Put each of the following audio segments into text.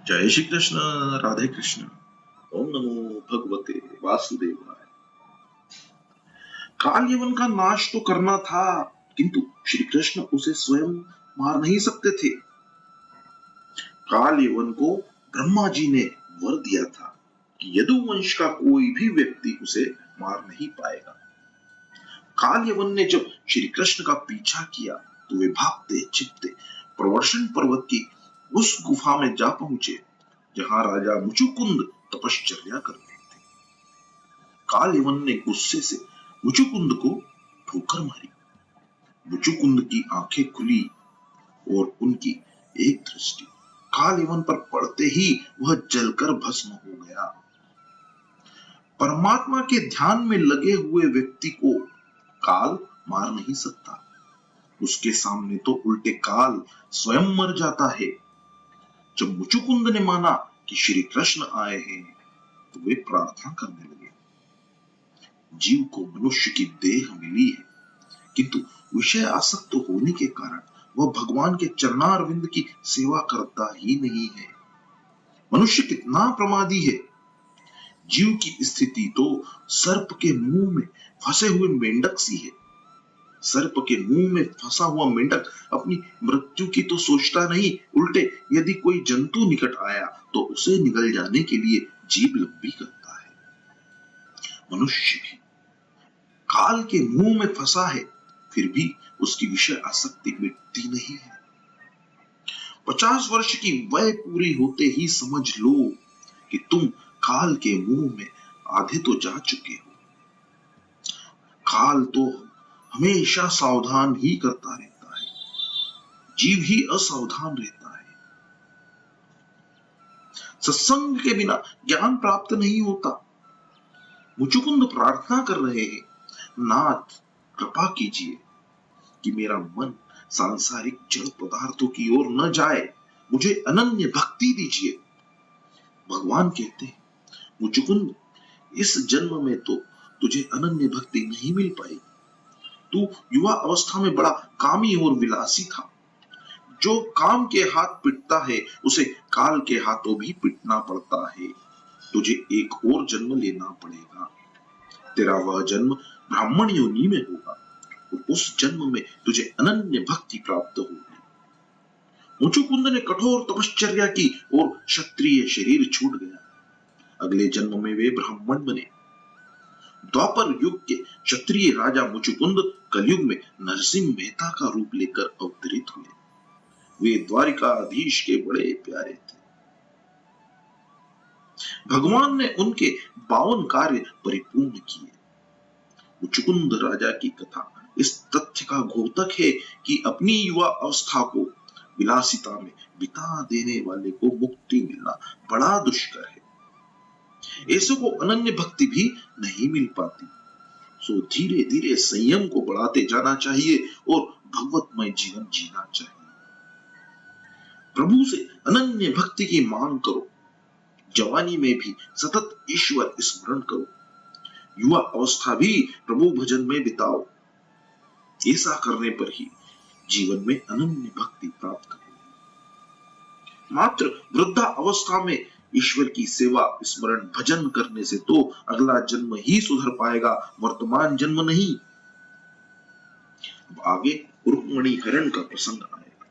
जय श्री कृष्ण। राधे कृष्ण। ओम नमो भगवते वासुदेवाय। काल यवन का नाश तो करना था, किंतु श्री कृष्ण उसे स्वयं मार नहीं सकते थे। काल यवन को ब्रह्मा जी ने वर दिया था कि यदुवंश का कोई भी व्यक्ति उसे मार नहीं पाएगा। काल यवन ने जब श्री कृष्ण का पीछा किया तो वे भागते छिपते प्रवर्षण पर्वत की उस गुफा में जा पहुंचे जहां राजा मुचुकुंद तपश्चर्या करते थे। काल यवन ने गुस्से से मुचुकुंद को ठोकर मारी। मुचुकुंद की आंखें खुली और उनकी एक दृष्टि काल यवन पर पड़ते ही वह जलकर भस्म हो गया। परमात्मा के ध्यान में लगे हुए व्यक्ति को काल मार नहीं सकता। उसके सामने तो उल्टे काल स्वयं मर जाता है। जब मुचुकुंद ने माना कि श्री कृष्ण आए हैं तो वे प्रार्थना करने लगे। जीव को मनुष्य की देह मिली है, किंतु विषय आसक्त होने के कारण वह भगवान के चरणारविंद की सेवा करता ही नहीं है। मनुष्य कितना प्रमादी है। जीव की स्थिति तो सर्प के मुंह में फंसे हुए मेंढक सी है। सर्प के मुंह में फंसा हुआ मेंढक अपनी मृत्यु की तो सोचता नहीं, उल्टे यदि कोई जंतु निकट आया तो उसे निगल जाने के लिए जीभ लंबी करता है। मनुष्य भी काल के मुंह में फंसा है, फिर भी उसकी विषय आसक्ति मिटती नहीं है। 50 वर्ष की वय पूरी होते ही समझ लो कि तुम काल के मुंह में आधे तो जा चुके हो। काल तो हमेशा सावधान ही करता रहता है, जीव ही असावधान रहता है। सत्संग के बिना ज्ञान प्राप्त नहीं होता। मुचुकुंद प्रार्थना कर रहे हैं, नाथ कृपा कीजिए कि मेरा मन सांसारिक जड़ पदार्थों की ओर न जाए, मुझे अनन्य भक्ति दीजिए। भगवान कहते हैं, मुचुकुंद इस जन्म में तो तुझे अनन्य भक्ति नहीं मिल पाई। तू युवा अवस्था में बड़ा कामी और विलासी था। जो काम के हाथ पिटता है उसे काल के हाथों भी पिटना पड़ता है। तुझे एक और जन्म लेना पड़ेगा। तेरा वह जन्म ब्राह्मण योनि में होगा और उस जन्म में तुझे अनन्य भक्ति प्राप्त होगी। मुचुकुंद ने कठोर तपश्चर्या की और क्षत्रिय शरीर छूट गया। अगले जन्म में वे ब्राह्मण बने। द्वापर युग के क्षत्रिय राजा मुचुकुंद कलयुग में नरसिंह मेहता का रूप लेकर अवतरित हुए। वे द्वारिकाधीश के बड़े प्यारे थे। भगवान ने उनके 52 कार्य परिपूर्ण किए। मुचुकुंद राजा की कथा इस तथ्य का घोतक है कि अपनी युवा अवस्था को विलासिता में बिता देने वाले को मुक्ति मिलना बड़ा दुष्कर है। ऐसे को अनन्य भक्ति भी नहीं मिल पाती। सो धीरे धीरे संयम को बढ़ाते जाना चाहिए और भगवतमय जीवन जीना चाहिए। प्रभु से अनन्य भक्ति की मांग करो। जवानी में भी सतत ईश्वर स्मरण करो। युवा अवस्था भी प्रभु भजन में बिताओ। ऐसा करने पर ही जीवन में अनन्य भक्ति प्राप्त होगी। मात्र वृद्धा अवस्था में ईश्वर की सेवा स्मरण भजन करने से तो अगला जन्म ही सुधर पाएगा, वर्तमान जन्म नहीं। अब आगे रुक्मणी हरण का प्रसंग आएगा।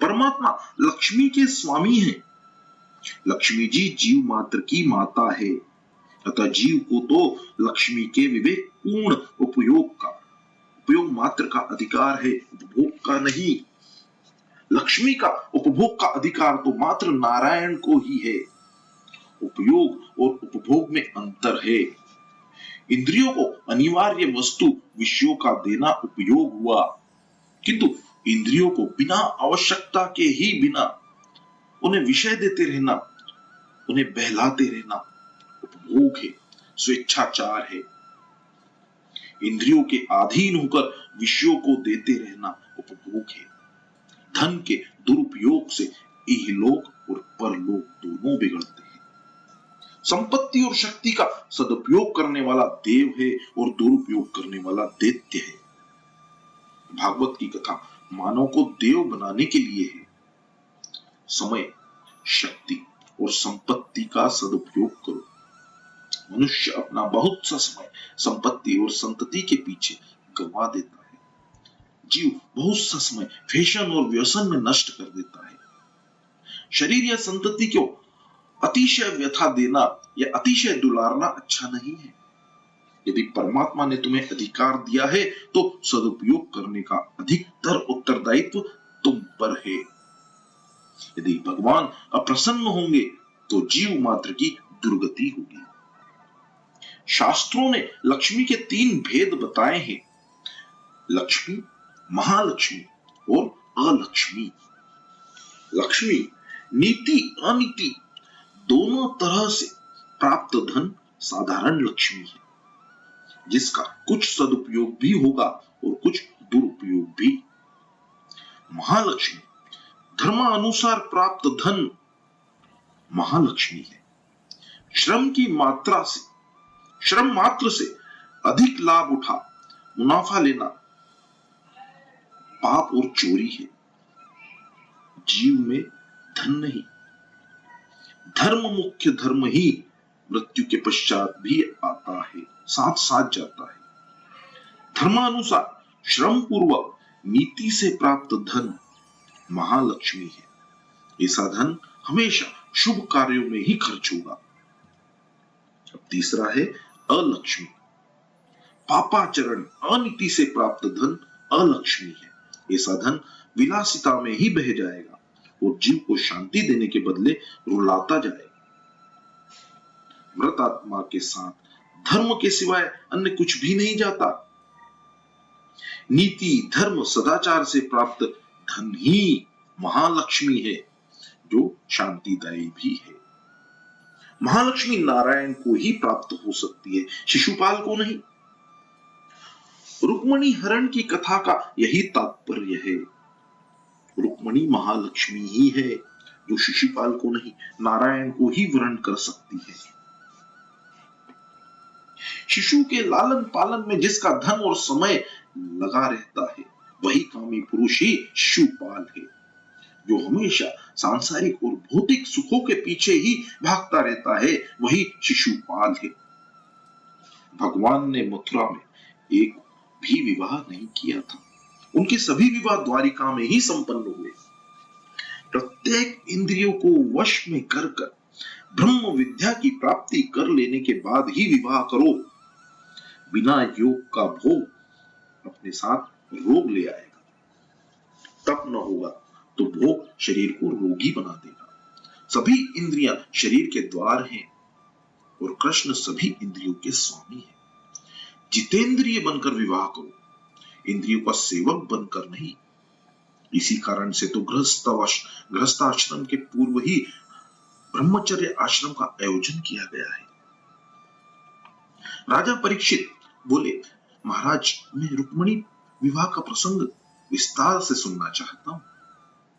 परमात्मा लक्ष्मी के स्वामी हैं। लक्ष्मी जी जीव मात्र की माता है, अतः जीव को तो लक्ष्मी के विवेक पूर्ण उपयोग मात्र का अधिकार है, उपभोग का नहीं। लक्ष्मी का उपभोग का अधिकार तो मात्र नारायण को ही है। उपयोग और उपभोग में अंतर है। इंद्रियों को अनिवार्य वस्तु विषयों का देना उपयोग हुआ, किंतु इंद्रियों को बिना आवश्यकता के ही बिना उन्हें विषय देते रहना, उन्हें बहलाते रहना उपभोग है, स्वेच्छाचार है। इंद्रियों के अधीन होकर विषयों को देते रहना उपभोग है। धन के दुरुपयोग से इहलोक और परलोक दोनों बिगड़ते हैं। संपत्ति और शक्ति का सदुपयोग करने वाला देव है और दुरुपयोग करने वाला दैत्य है। भागवत की कथा मानव को देव बनाने के लिए है। समय शक्ति और संपत्ति का सदुपयोग करो। मनुष्य अपना बहुत सा समय संपत्ति और संतति के पीछे गंवा देता है। जीव बहुत सा समय फैशन और व्यसन में नष्ट कर देता है। शरीर या संतति को अतिशय व्यथा देना या अतिशय दुलारना अच्छा नहीं है। यदि परमात्मा ने तुम्हें अधिकार दिया है तो सदुपयोग करने का अधिकतर उत्तरदायित्व तुम पर है। यदि भगवान अप्रसन्न होंगे तो जीव मात्र की दुर्गति होगी। शास्त्रों ने लक्ष्मी के 3 भेद बताए हैं, लक्ष्मी, महालक्ष्मी और अलक्ष्मी। लक्ष्मी नीति अनीति दोनों तरह से प्राप्त धन साधारण लक्ष्मी है, जिसका कुछ सदुपयोग भी होगा और कुछ दुरुपयोग भी। महालक्ष्मी धर्मानुसार प्राप्त धन महालक्ष्मी है। श्रम मात्र से अधिक लाभ उठा मुनाफा लेना पाप और चोरी है। जीव में धन नहीं, धर्म मुख्य धर्म ही मृत्यु के पश्चात भी आता है, साथ साथ जाता है। धर्मानुसार श्रम पूर्वक नीति से प्राप्त धन महालक्ष्मी है। ऐसा धन हमेशा शुभ कार्यों में ही खर्च होगा। अब तीसरा है अलक्ष्मी। पापाचरण अनीति से प्राप्त धन अलक्ष्मी है। ऐसा धन विलासिता में ही बह जाएगा और जीव को शांति देने के बदले रुलाता जाएगा। मृत आत्मा के साथ धर्म के सिवाय अन्य कुछ भी नहीं जाता। नीति, धर्म, सदाचार से प्राप्त धन ही महालक्ष्मी है, जो शांतिदायी भी है। महालक्ष्मी नारायण को ही प्राप्त हो सकती है, शिशुपाल को नहीं। रुक्मणी हरण की कथा का यही तात्पर्य है। रुक्मणी महालक्ष्मी ही है, जो शिशुपाल को नहीं, नारायण को ही वरण कर सकती है। शिशु के लालन पालन में जिसका धन और समय लगा रहता है, वही कामी पुरुष ही शिशुपाल है। जो हमेशा सांसारिक और भौतिक सुखों के पीछे ही भागता रहता है, वही शिशुपाल है। भगवान ने मथुरा में एक भी विवाह नहीं किया था। उनके सभी विवाह द्वारिका में ही संपन्न हुए। प्रत्येक इंद्रियों को वश में कर ब्रह्म विद्या की प्राप्ति कर लेने के बाद ही विवाह करो। बिना योग का भोग अपने साथ रोग ले आएगा। तप न होगा तो भोग शरीर को रोगी बना देगा। सभी इंद्रियां शरीर के द्वार हैं और कृष्ण सभी इंद्रियों के स्वामी हैं। जितेंद्रिय बनकर विवाह करो, इंद्रियों का सेवक बनकर नहीं। इसी कारण से तो गृहस्थाश्रम के पूर्व ही ब्रह्मचर्य आश्रम का आयोजन किया गया है। राजा परीक्षित बोले, महाराज, मैं रुक्मणी विवाह का प्रसंग विस्तार से सुनना चाहता हूं।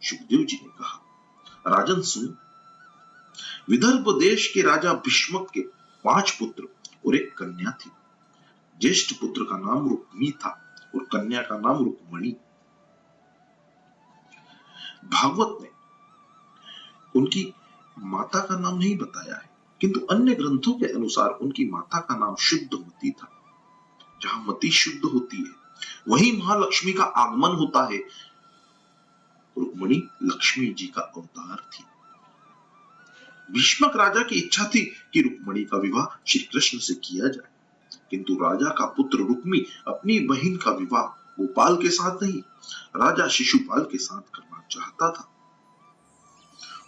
सुखदेव जी ने कहा, राजन सुनो। विदर्भ देश के राजा भीष्मक के 5 पुत्र और एक कन्या थी। ज्येष्ठ पुत्र का नाम रुक्मी था और कन्या का नाम रुक्मणी। भागवत में उनकी माता का नाम नहीं बताया है, किंतु अन्य ग्रंथों के अनुसार उनकी माता का नाम शुद्धमती था। जहां मति शुद्ध होती है, वही महालक्ष्मी का आगमन होता है। रुक्मणी लक्ष्मी जी का अवतार थी। भीष्मक राजा की इच्छा थी कि रुक्मणी का विवाह श्री कृष्ण से किया जाए, किंतु राजा का पुत्र रुक्मी अपनी बहन का विवाह गोपाल के साथ नहीं, राजा शिशुपाल के साथ करना चाहता था।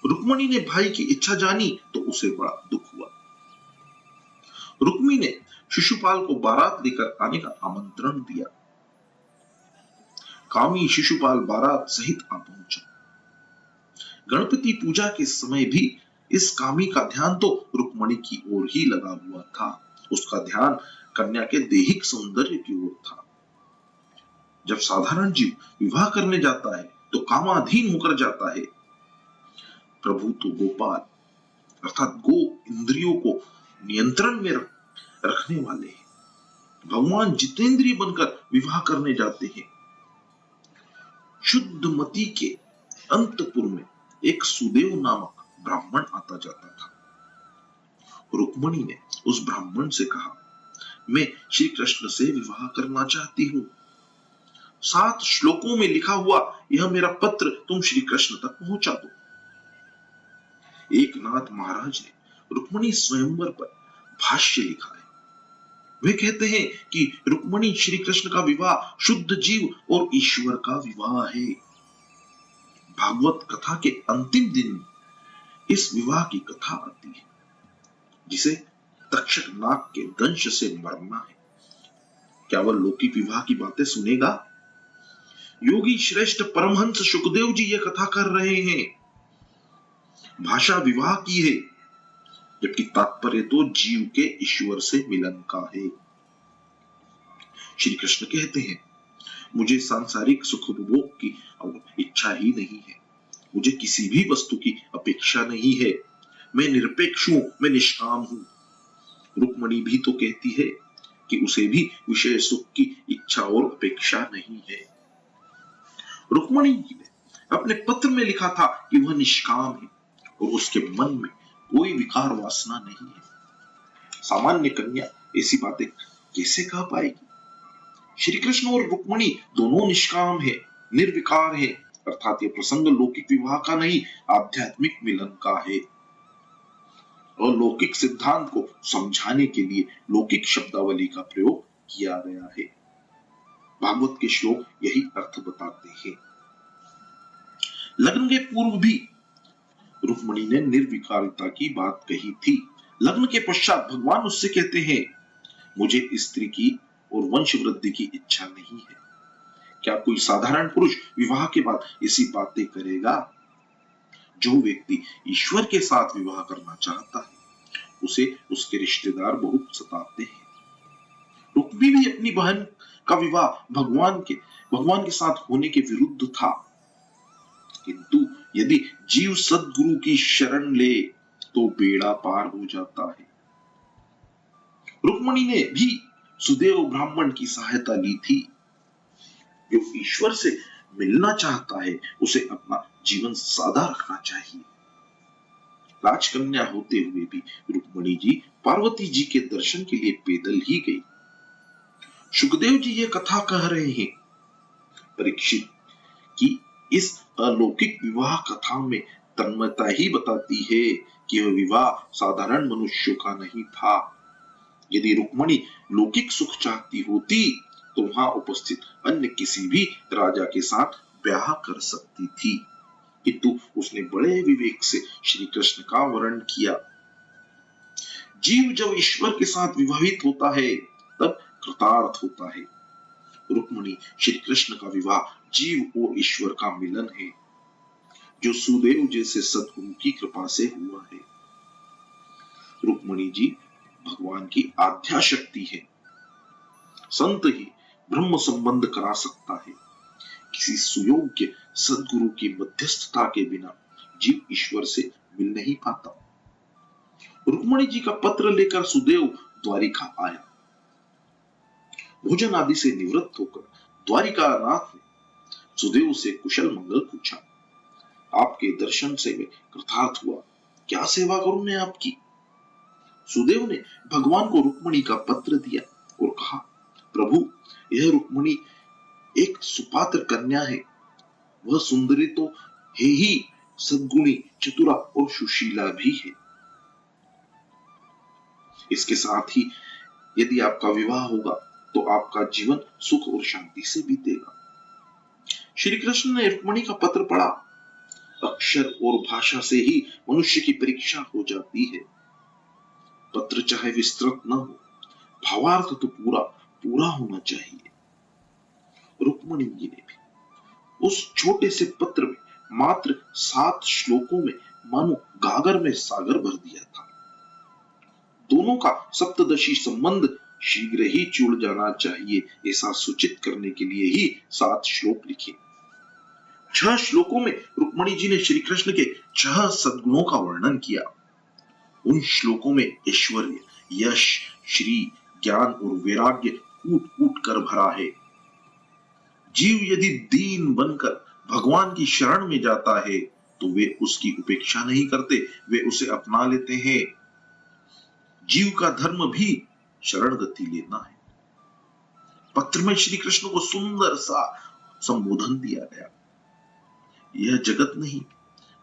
रुक्मणी ने भाई की इच्छा जानी तो उसे बड़ा दुख हुआ। रुक्मी ने शिशुपाल को बारात लेकर आने का आमंत्रण दिया। कामी शिशुपाल बारात सहित आ पहुंचा। गणपति पूजा के समय भी इस कामी का ध्यान तो रुक्मणी की ओर ही लगा हुआ था। उसका ध्यान कन्या के दैहिक सौंदर्य की ओर था। जब साधारण जीव विवाह करने जाता है तो कामाधीन होकर जाता है। प्रभु तो गोपाल अर्थात गो इंद्रियों को नियंत्रण में रखने वाले हैं। भगवान जितेंद्रिय बनकर विवाह करने जाते हैं। शुद्धमती के अंतपुर में एक सुदेव नामक ब्राह्मण आता जाता था। रुक्मिणी ने उस ब्राह्मण से कहा, मैं श्री कृष्ण से विवाह करना चाहती हूँ। 7 श्लोकों में लिखा हुआ यह मेरा पत्र तुम श्री कृष्ण तक पहुंचा दो। एकनाथ महाराज ने रुक्मिणी स्वयंवर पर भाष्य लिखा है। वे कहते हैं कि रुक्मिणी श्री कृष्ण का विवाह शुद्ध जीव और ईश्वर का विवाह है। भागवत कथा के अंतिम दिन इस विवाह की कथा आती है, जिसे तक्षक नाग के दंश से मरना है। क्या वह लौकिक विवाह की बातें सुनेगा? योगी श्रेष्ठ परमहंस सुखदेव जी यह कथा कर रहे हैं। भाषा विवाह की है, जबकि तात्पर्य तो जीव के ईश्वर से मिलन का है। श्री कृष्ण कहते हैं, मुझे सांसारिक सुख उपभोग की इच्छा ही नहीं है। मुझे किसी भी वस्तु की अपेक्षा नहीं है। मैं निरपेक्ष हूं, मैं निष्काम हूं। रुक्मिणी भी तो कहती है कि उसे भी विषय सुख की इच्छा और अपेक्षा नहीं है। रुक्मिणी जी ने अपने पत्र में लिखा था कि वह निष्काम है और उसके मन में कोई विकार वासना नहीं है। सामान्य कन्या ऐसी बातें कैसे कह पाएगी? श्री कृष्ण और रुक्मिणी दोनों निष्काम है, निर्विकार है, अर्थात यह प्रसंग लौकिक विवाह का नहीं, आध्यात्मिक मिलन का है। और लौकिक सिद्धांत को समझाने के लिए लौकिक शब्दावली का प्रयोग किया गया है। भागवत के श्लोक यही अर्थ बताते हैं। लग्न के पूर्व भी रुक्मिणी ने निर्विकारिता की बात कही थी। लग्न के पश्चात भगवान उससे कहते हैं, मुझे स्त्री की और वंश वृद्धि की इच्छा नहीं है। क्या कोई साधारण पुरुष विवाह के बाद ऐसी बातें करेगा? जो व्यक्ति ईश्वर के साथ विवाह करना चाहता है, उसे उसके रिश्तेदार बहुत सताते हैं। रुक्मिणी भी अपनी बहन का विवाह भगवान के साथ होने के विरुद्ध था, किंतु यदि जीव सद्गुरु की शरण ले तो बेड़ा पार हो जाता है। रुक्मिणी ने भी सुदेव ब्राह्मण की सहायता ली थी। जो ईश्वर से मिलना चाहता है, उसे अपना जीवन सादा रखना चाहिए। राजकन्या होते हुए भी रुक्मिणी जी पार्वती जी के दर्शन के लिए पैदल ही गई। सुखदेव जी ये कथा कह रहे हैं परीक्षित कि इस अलौकिक विवाह कथा में तन्मयता ही बताती है कि यह विवाह साधारण मनुष्यों का नहीं था। यदि रुक्मिणी लौकिक सुख चाहती होती तो वहां उपस्थित अन्य किसी भी राजा के साथ ब्याह कर सकती थी, किंतु उसने बड़े विवेक से श्री कृष्ण का वर्ण किया। जीव जब ईश्वर के साथ विवाहित होता है तब कृतार्थ होता है। रुक्मिणी श्री कृष्ण का विवाह जीव और ईश्वर का मिलन है, जो सुदेव जैसे सद्गुरु की कृपा से हुआ है। रुक्मिणी जी भगवान की आध्या शक्ति है। संत ही ब्रह्म संबंध करा सकता है। किसी सुयोग्य सद्गुरु की मध्यस्थता के बिना जीव ईश्वर से मिल नहीं पाता। रुक्मिणी जी का पत्र लेकर सुदेव द्वारिका आया। भोजन आदि से निवृत्त होकर द्वारिकानाथ ने सुदेव से कुशल मंगल पूछा। आपके दर्शन से मैं कृतार्थ हुआ, क्या सेवा करूं मैं आपकी? सुदेव ने भगवान को रुक्मिणी का पत्र दिया और कहा, प्रभु, यह रुक्मिणी एक सुपात्र कन्या है। वह सुंदरी तो है ही, सद्गुणी, चतुरा और सुशीला भी है। इसके साथ ही यदि आपका विवाह होगा तो आपका जीवन सुख और शांति से बीतेगा। श्री कृष्ण ने रुक्मिणी का पत्र पढ़ा। अक्षर और भाषा से ही मनुष्य की परीक्षा हो जाती है। पत्र चाहे विस्तृत न हो, भावार्थ तो पूरा पूरा होना चाहिए। रुक्मिणी जी ने भी उस छोटे से पत्र में मात्र 7 श्लोकों में मानो गागर में सागर भर दिया था। दोनों का सप्तदशी संबंध शीघ्र ही जुड़ जाना चाहिए, ऐसा सूचित करने के लिए ही 7 श्लोक लिखे। 6 श्लोकों में रुक्मिणी जी ने श्री कृष्ण के 6 सद्गुणों का वर्णन किया। उन श्लोकों में ऐश्वर्य, यश, श्री, ज्ञान और वैराग्य कूट कूट कर भरा है। जीव यदि दीन बनकर भगवान की शरण में जाता है तो वे उसकी उपेक्षा नहीं करते, वे उसे अपना लेते हैं। जीव का धर्म भी शरण गति लेना है। पत्र में श्री कृष्ण को सुंदर सा संबोधन दिया गया। यह जगत नहीं,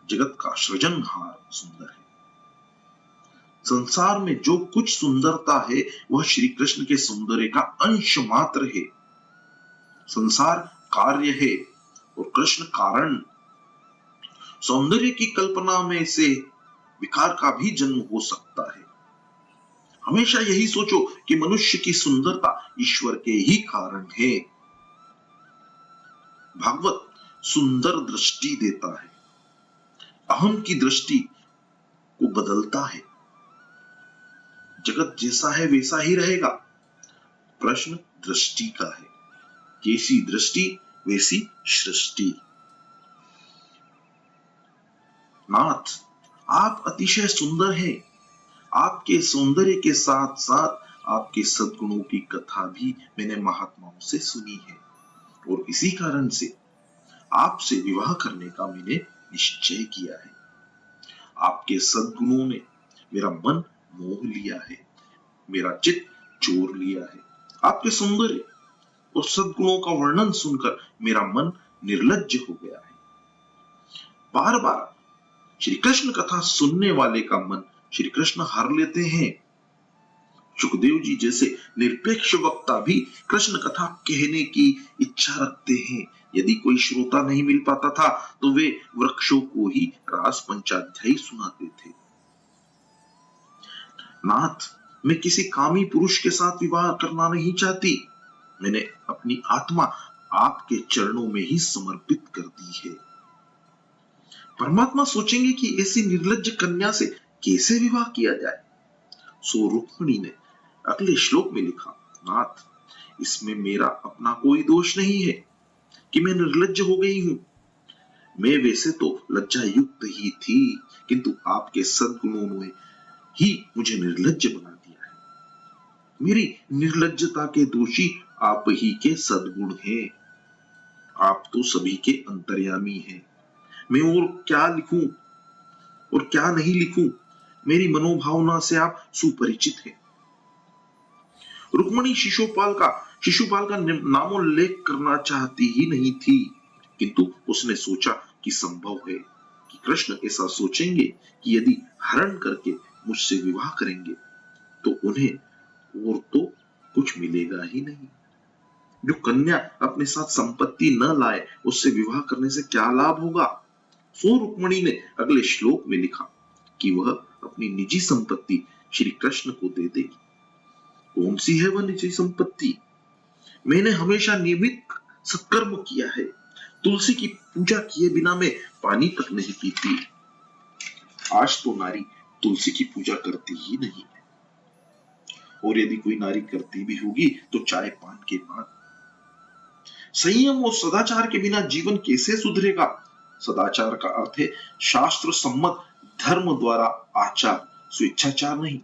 जगत का सृजनहार सुंदर है। संसार में जो कुछ सुंदरता है वह श्री कृष्ण के सौंदर्य का अंश मात्र है। संसार कार्य है और कृष्ण कारण। सौंदर्य की कल्पना में से विकार का भी जन्म हो सकता है। हमेशा यही सोचो कि मनुष्य की सुंदरता ईश्वर के ही कारण है। भागवत सुंदर दृष्टि देता है, अहम की दृष्टि को बदलता है। जगत जैसा है वैसा ही रहेगा। प्रश्न दृष्टि का है। कैसी दृष्टि वैसी सृष्टि। नाथ, आप अतिशय सुंदर हैं। आपके सौंदर्य के साथ साथ आपके सद्गुणों की कथा भी मैंने महात्माओं से सुनी है और इसी कारण से आपसे विवाह करने का मैंने निश्चय किया है। आपके सद्गुणों ने मेरा मन मोह लिया है, मेरा चित्त चोर लिया है। आपके सौंदर्य और सद्गुणों का वर्णन सुनकर मेरा मन निर्लज्ज हो गया है। बार बार श्री कृष्ण कथा सुनने वाले का मन श्री कृष्ण हर लेते हैं। सुखदेव जी जैसे निरपेक्ष वक्ता भी कृष्ण कथा कहने की इच्छा रखते हैं। यदि कोई श्रोता नहीं मिल पाता था तो वे वृक्षों को ही रास पंचाध्यायी सुनाते थे। नाथ, मैं किसी कामी पुरुष के साथ विवाह करना नहीं चाहती। मैंने अपनी आत्मा आपके चरणों में ही समर्पित कर दी है। परमात्मा सोचेंगे कि ऐसी निर्लज्ज कन्या से कैसे विवाह किया जाए। सो रुक्मिणी ने अगले श्लोक में लिखा, नाथ, इसमें मेरा अपना कोई दोष नहीं है कि मैं निर्लज्ज हो गई हूं। मैं वैसे तो लज्जा युक्त ही थी, किंतु आपके सद्गुणों ने ही मुझे निर्लज्ज बना दिया है। मेरी निर्लज्जता के दोषी आप ही के सद्गुण हैं। आप तो सभी के अंतर्यामी हैं। मैं और क्या लिखूं और क्या नहीं लिखूं, मेरी मनोभावना से आप सुपरिचित हैं। रुक्मिणी शिशुपाल का नामोल्लेख करना चाहती ही नहीं थी, किंतु उसने सोचा कि संभव है कि कृष्ण ऐसा सोचेंगे कि यदि हरण करके मुझसे विवाह करेंगे तो उन्हें और तो कुछ मिलेगा ही नहीं। जो कन्या अपने साथ संपत्ति न लाए उससे विवाह करने से क्या लाभ होगा। सो रुक्मिणी ने अगले श्लोक में लिखा कि वह अपनी निजी संपत्ति श्री कृष्ण को दे देगी। कौन सी है वह निजी संपत्ति। मैंने हमेशा नियमित सत्कर्म किया है। तुलसी की पूजा किए बिना मैं पानी तक नहीं पीती। आज तो नारी तुलसी की पूजा करती ही नहीं है, और यदि कोई नारी करती भी होगी तो चाय पान के बाद। संयम और सदाचार के बिना जीवन कैसे सुधरेगा। सदाचार का अर्थ है शास्त्र सम्मत धर्म द्वारा आचार, स्वेच्छाचार नहीं।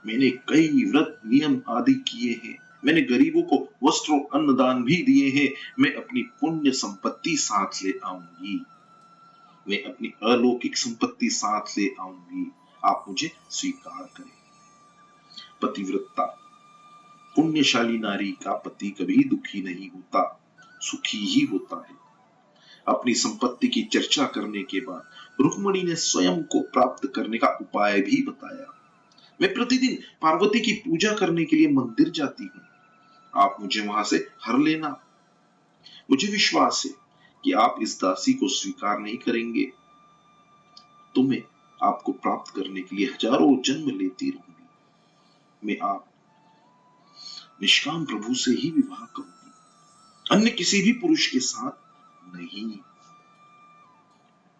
मैंने कई व्रत नियम आदि किए हैं। मैंने गरीबों को वस्त्र और अन्नदान भी दिए हैं। मैं अपनी पुण्य संपत्ति साथ ले आऊंगी। मैं अपनी अलौकिक संपत्ति साथ ले आऊंगी। आप मुझे स्वीकार करें। पतिव्रता, पुण्यशाली नारी का पति कभी दुखी नहीं होता, सुखी ही होता है। अपनी संपत्ति की चर्चा करने के बाद रुक्मिणी ने स्वयं को प्राप्त करने का उपाय भी बताया। मैं प्रतिदिन पार्वती की पूजा करने के लिए मंदिर जाती हूँ। आप मुझे वहां से हर लेना। मुझे विश्वास है कि आप इस दासी को स्वीकार नहीं करेंगे तो मैं आपको प्राप्त करने के लिए हजारों जन्म लेती रहूंगी। मैं आप निष्काम प्रभु से ही विवाह करूंगी, अन्य किसी भी पुरुष के साथ नहीं।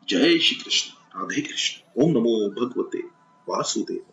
जय श्री कृष्ण। राधे कृष्ण। ओम नमो भगवते वासुदेव।